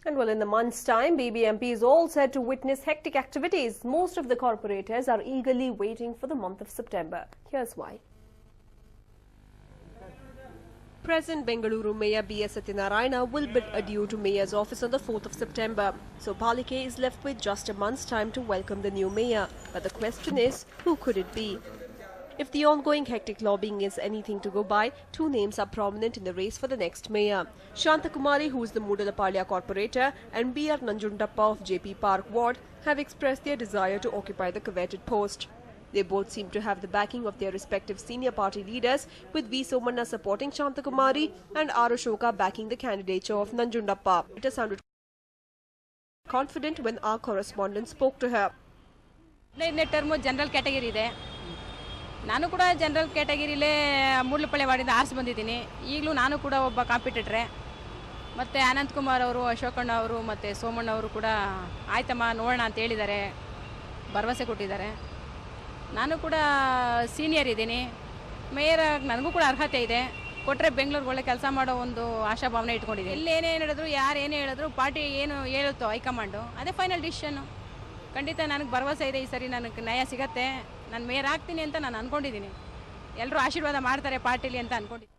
And well, in the month's time, BBMP is all set to witness hectic activities. Most of the corporators are eagerly waiting for the month of September. Here's why. Present Bengaluru Mayor B.S. Satyanarayana will bid adieu to Mayor's office on the 4th of September. So Palike is left with just a month's time to welcome the new Mayor. But the question is, who could it be? If the ongoing hectic lobbying is anything to go by, two names are prominent in the race for the next mayor. Shantakumari, who is the Mudalapalya corporator, and B.R. Nanjundappa of JP Park Ward have expressed their desire to occupy the coveted post. They both seem to have the backing of their respective senior party leaders, with V. Somanna supporting Shantakumari and R. Ashoka backing the candidature of Nanjundappa. It sounded confident when our correspondent spoke to her. General category ನಾನು ಕೂಡ general ಕ್ಯಾಟಗರಿಲೇ ಮೂಡ್ಲಪಳ್ಳಿ ವಾರ್ಡಿಂದ ಆರಿಸಿ ಬಂದಿದ್ದೀನಿ. ಈಗಲೂ ನಾನು ಕೂಡ ಒಬ್ಬ ಕಾಂಪಿಟೇಟರೇ. ಮತ್ತು ಅನಂತ್ ಕುಮಾರ್ ಅವರು, ಅಶೋಕಣ್ಣ ಅವರು ಮತ್ತು ಸೋಮಣ್ಣ ಅವರು ಕೂಡ ಆಯ್ತಮ್ಮ ನೋಡೋಣ ಅಂತ ಹೇಳಿದ್ದಾರೆ, ಭರವಸೆ ಕೊಟ್ಟಿದ್ದಾರೆ. ನಾನು ಕೂಡ ಸೀನಿಯರ್ ಇದ್ದೀನಿ, ಮೇಯರ್ ನನಗೂ ಕೂಡ ಅರ್ಹತೆ ಇದೆ. ಕೊಟ್ಟರೆ ಬೆಂಗಳೂರಿಗೆ ಒಳ್ಳೆ ಕೆಲಸ ಮಾಡೋ ಒಂದು ಆಶಾಭಾವನೆ ಇಟ್ಕೊಂಡಿದ್ದೀನಿ. ಇಲ್ಲಿ ಏನೇ ಹೇಳಿದ್ರು, ಯಾರು ಏನೇ ಹೇಳಿದ್ರು, ಪಾರ್ಟಿ ಏನು ಹೇಳುತ್ತೋ ಹೈಕಮಾಂಡು ಅದೇ ಫೈನಲ್ ಡಿಸಿಷನ್ನು. ಖಂಡಿತ ನನಗೆ ಭರವಸೆ ಇದೆ, ಈ ಸರಿ ನನಗೆ ನ್ಯಾಯ ಸಿಗತ್ತೆ, ನಾನು ಮೇಯರ್ ಆಗ್ತೀನಿ ಅಂತ ನಾನು ಅನ್ಕೊಂಡಿದ್ದೀನಿ. ಎಲ್ಲರೂ ಆಶೀರ್ವಾದ ಮಾಡ್ತಾರೆ ಪಾರ್ಟಿಲಿ ಅಂತ ಅನ್ಕೊಂಡಿದ್ದೀನಿ.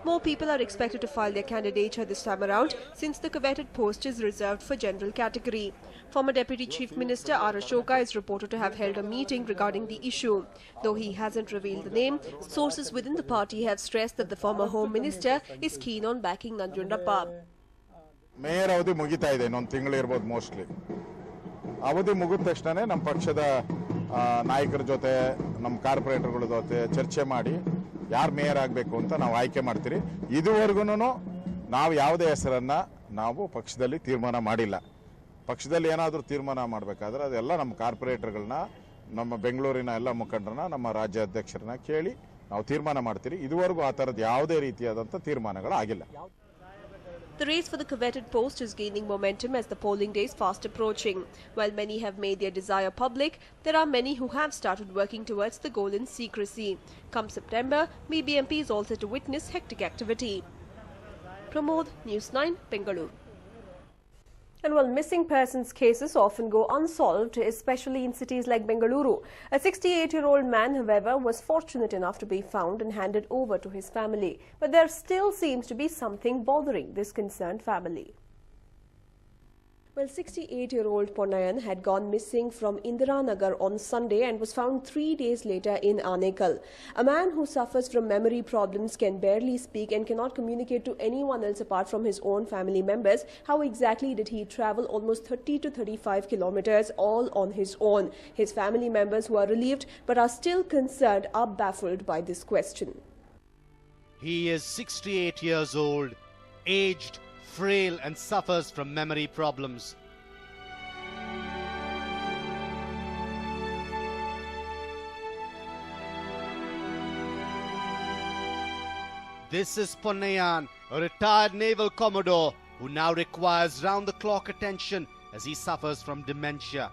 More people are expected to file their candidature this time around, since the coveted post is reserved for general category. Former Deputy Chief Minister R. Ashoka is reported to have held a meeting regarding the issue. Though he hasn't revealed the name, sources within the party have stressed that the former Home Minister is keen on backing Nanjundappa. Mayor avadi mugita ide ಇನ್ನೊಂದು ತಿಂಗಳು ಇರಬಹುದು mostly. ಅವಧಿ ಮುಗಿದ ತಕ್ಷಣನೇ ನಮ್ಮ ಪಕ್ಷದ ನಾಯಕರ ಜೊತೆ ನಮ್ಮ ಕಾರ್ಪೊರೇಟರ್ಗಳ ಜೊತೆ ಚರ್ಚೆ ಮಾಡಿ ಯಾರು ಮೇಯರ್ ಆಗಬೇಕು ಅಂತ ನಾವು ಆಯ್ಕೆ ಮಾಡ್ತೀರಿ. ಇದುವರೆಗೂ ನಾವು ಯಾವುದೇ ಹೆಸರನ್ನ ನಾವು ಪಕ್ಷದಲ್ಲಿ ತೀರ್ಮಾನ ಮಾಡಿಲ್ಲ. ಪಕ್ಷದಲ್ಲಿ ಏನಾದರೂ ತೀರ್ಮಾನ ಮಾಡಬೇಕಾದ್ರೆ ಅದೆಲ್ಲ ನಮ್ಮ ಕಾರ್ಪೊರೇಟರ್ಗಳನ್ನ, ನಮ್ಮ ಬೆಂಗಳೂರಿನ ಎಲ್ಲ ಮುಖಂಡರನ್ನ, ನಮ್ಮ ರಾಜ್ಯ ಅಧ್ಯಕ್ಷರನ್ನ ಕೇಳಿ ನಾವು ತೀರ್ಮಾನ ಮಾಡ್ತೀರಿ. ಇದುವರೆಗೂ ಆ ಥರದ ಯಾವುದೇ ರೀತಿಯಾದಂಥ ತೀರ್ಮಾನಗಳು ಆಗಿಲ್ಲ. The race for the coveted post is gaining momentum as the polling days fast approaching. While many have made their desire public, there are many who have started working towards the goal in secrecy. Come September, BBMP is also to witness hectic activity. Pramod, News9, Bengaluru. And while missing persons cases often go unsolved, especially in cities like Bengaluru, a 68-year-old man, however, was fortunate enough to be found and handed over to his family. But there still seems to be something bothering this concerned family. Well, 68-year-old Ponnayan had gone missing from Indiranagar on Sunday and was found 3 days later in Anekal. A man who suffers from memory problems, can barely speak and cannot communicate to anyone else apart from his own family members. How exactly did he travel almost 30 to 35 kilometers all on his own? His family members, who are relieved but are still concerned, are baffled by this question. He is 68 years old, aged, frail and suffers from memory problems. This is Ponnayan, a retired naval commodore who now requires round-the-clock attention as he suffers from dementia.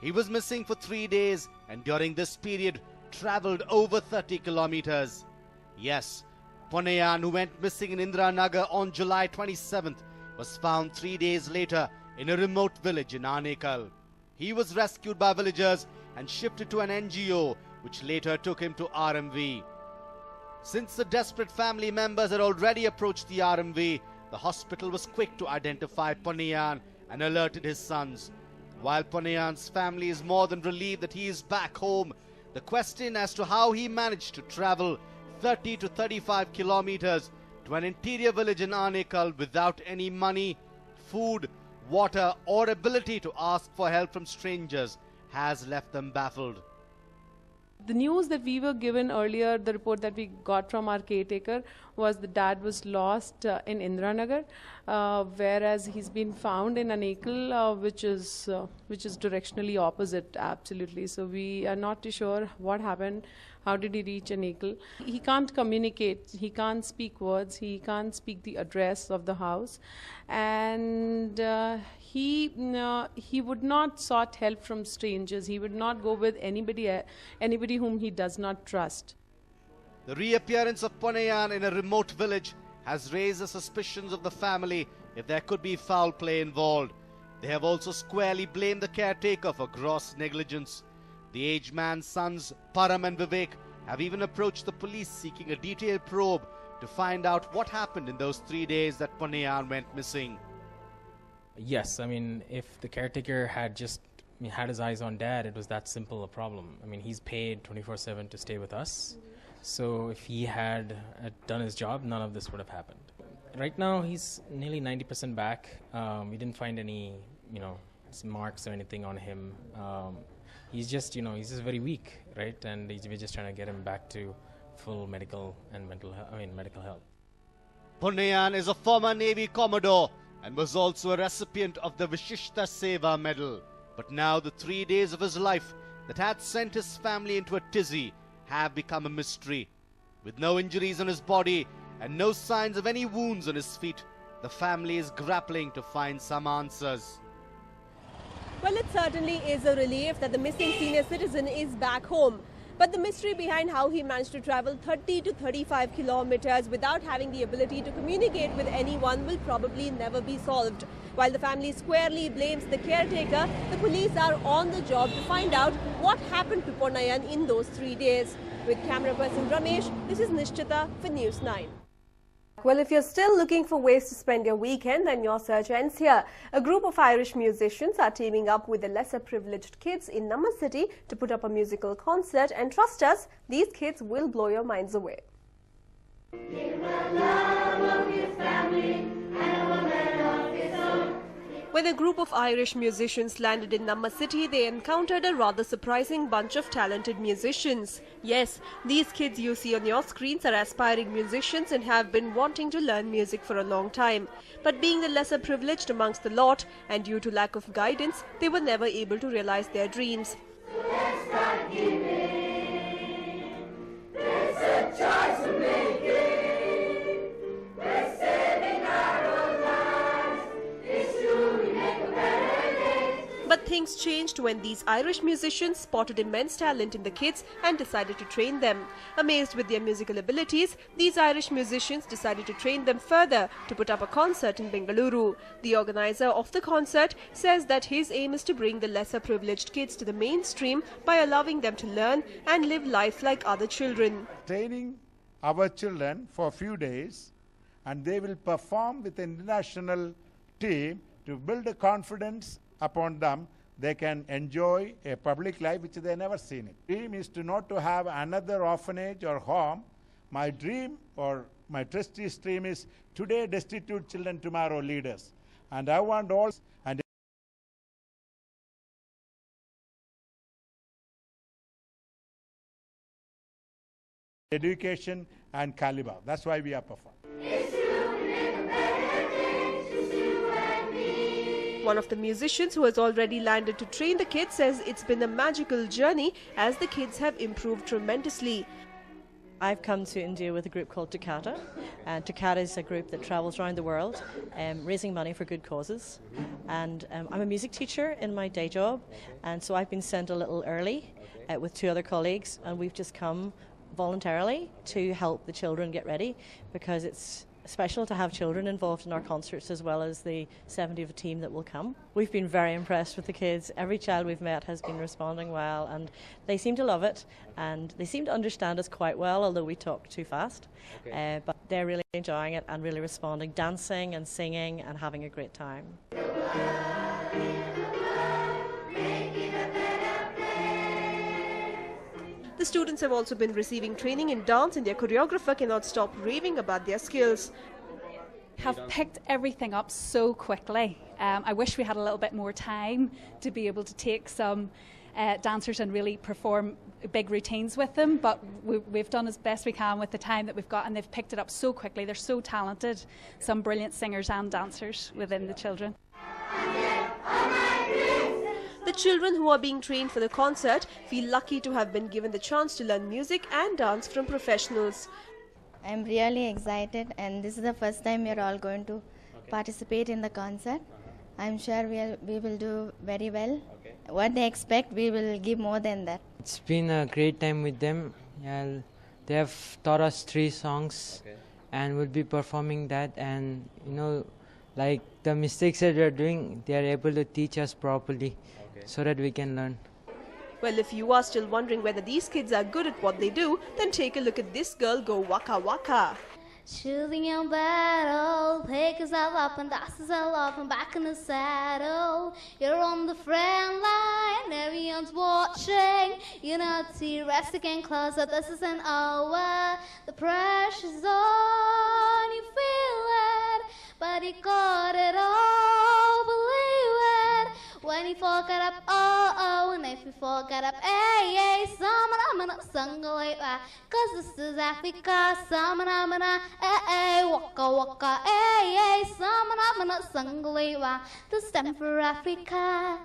He was missing for 3 days and during this period travelled over 30 kilometers. Yes, Ponnayan, who went missing in Indiranagar on July 27th, was found 3 days later in a remote village in Anekal. He was rescued by villagers and shifted to an NGO, which later took him to RMV. Since the desperate family members had already approached the RMV, the hospital was quick to identify Ponnayan and alerted his sons. While Ponnayan's family is more than relieved that he is back home, the question as to how he managed to travel 30 to 35 kilometers to an interior village in Anekal without any money, food, water or ability to ask for help from strangers has left them baffled. The news that we were given earlier, the report that we got from our caretaker, was the dad was lost in Indiranagar, whereas he's been found in Anekal, which is directionally opposite, absolutely. So we are not too sure what happened. How did he reach Anekal? He can't communicate. He can't speak words. He can't speak the address of the house, and he would not sought help from strangers. He would not go with anybody whom he does not trust. The reappearance of Ponnayan in a remote village has raised the suspicions of the family if there could be foul play involved. They have also squarely blamed the caretaker for gross negligence. The aged man's sons, Param and Vivek, have even approached the police seeking a detailed probe to find out what happened in those 3 days that Ponnayan went missing. Yes, I mean, if the caretaker had just had his eyes on Dad, it was that simple a problem. I mean, he's paid 24/7 to stay with us. So if he had done his job, none of this would have happened. Right now, he's nearly 90% back. We didn't find any, marks or anything on him. He's just very weak, right? And we're just trying to get him back to full medical and medical health. Ponnayan is a former Navy Commodore and was also a recipient of the Vishishta Seva Medal. But now the 3 days of his life that had sent his family into a tizzy have become a mystery. With no injuries on his body and no signs of any wounds on his feet, the family is grappling to find some answers. Well, it certainly is a relief that the missing senior citizen is back home. But the mystery behind how he managed to travel 30 to 35 kilometers without having the ability to communicate with anyone will probably never be solved. While the family squarely blames the caretaker, the police are on the job to find out what happened to Ponnayan in those 3 days. With camera person Ramesh, this is Nishchita for News 9. Well, if you're still looking for ways to spend your weekend, then your search ends here. A group of Irish musicians are teaming up with the lesser privileged kids in Namma City to put up a musical concert, and trust us, these kids will blow your minds away. When a group of Irish musicians landed in Namma City, they encountered a rather surprising bunch of talented musicians. Yes, these kids you see on your screens are aspiring musicians and have been wanting to learn music for a long time. But being the lesser privileged amongst the lot and due to lack of guidance, they were never able to realize their dreams. But things changed when these Irish musicians spotted immense talent in the kids and decided to train them. Amazed with their musical abilities, these Irish musicians decided to train them further to put up a concert in Bengaluru. The organizer of the concert says that his aim is to bring the lesser privileged kids to the mainstream by allowing them to learn and live life like other children. Training our children for a few days, and they will perform with an international team to build a confidence upon them. They can enjoy a public life which they never seen it. Dream is to not to have another orphanage or home. My dream or my trustee's dream is today destitute children, tomorrow leaders. And I want all and education and caliber. That's why we are performing. One of the musicians who has already landed to train the kids says it's been a magical journey as the kids have improved tremendously. I've come to India with a group called Takata, and Takata is a group that travels around the world raising money for good causes. And I'm a music teacher in my day job, and so I've been sent a little early with 2 other colleagues, and we've just come voluntarily to help the children get ready, because it's special to have children involved in our concerts as well as the 70 of a team that will come. We've been very impressed with the kids. Every child we've met has been responding well, and they seem to love it, and they seem to understand us quite well, although we talk too fast. But they're really enjoying it and really responding, dancing and singing and having a great time. The students have also been receiving training in dance, and their choreographer cannot stop raving about their skills. Have picked everything up so quickly. I wish we had a little bit more time to be able to take some dancers and really perform big routines with them, but we've done as best we can with the time that we've got, and they've picked it up so quickly. They're so talented, some brilliant singers and dancers within the children. The children who are being trained for the concert feel lucky to have been given the chance to learn music and dance from professionals. I'm really excited, and this is the first time we are all going to participate in the concert. I'm sure we will do very well. What they expect, we will give more than that. It's been a great time with them. Yeah, they have taught us 3 songs, and we'll be performing that. And like the mistakes that we are doing, they are able to teach us properly so that we can learn. Well, if you are still wondering whether these kids are good at what they do, then take a look at this girl go waka waka. Choosing your battle, pick yourself up and dust yourself off and back in the saddle. You're on the front line, everyone's watching. You know, to rest again closer, this isn't over. The pressure's on, you feel it, but you got it all, believe it. When you fork it up, oh, oh, and if you fork it up, hey, hey, samana, sangalewa, cause this is Africa, samana, hey, hey, waka, waka, hey, hey, samana, sangalewa, the stand for Africa.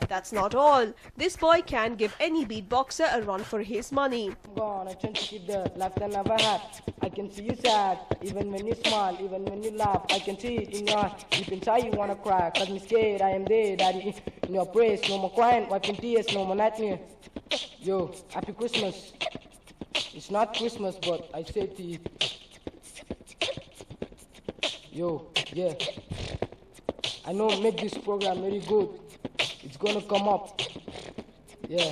That's not all. This boy can give any beatboxer a run for his money. Go on, I try to keep the life I never had. I can see you sad, even when you smile, even when you laugh. I can see it in your eyes. Deep inside you wanna cry, cause me scared, I am there, daddy. In your praise, no more crying, wiping tears, no more nightmare. Yo, happy Christmas. It's not Christmas, but I say to you. Yo, yeah. I know make this program very good. It's gonna come up. Yeah.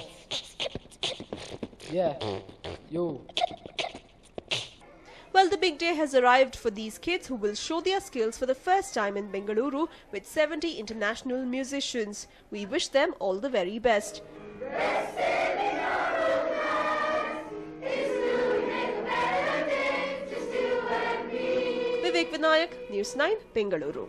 Yeah. Yo. Well, the big day has arrived for these kids who will show their skills for the first time in Bengaluru with 70 international musicians. We wish them all the very best. Vivek Vinayak, News9, Bengaluru.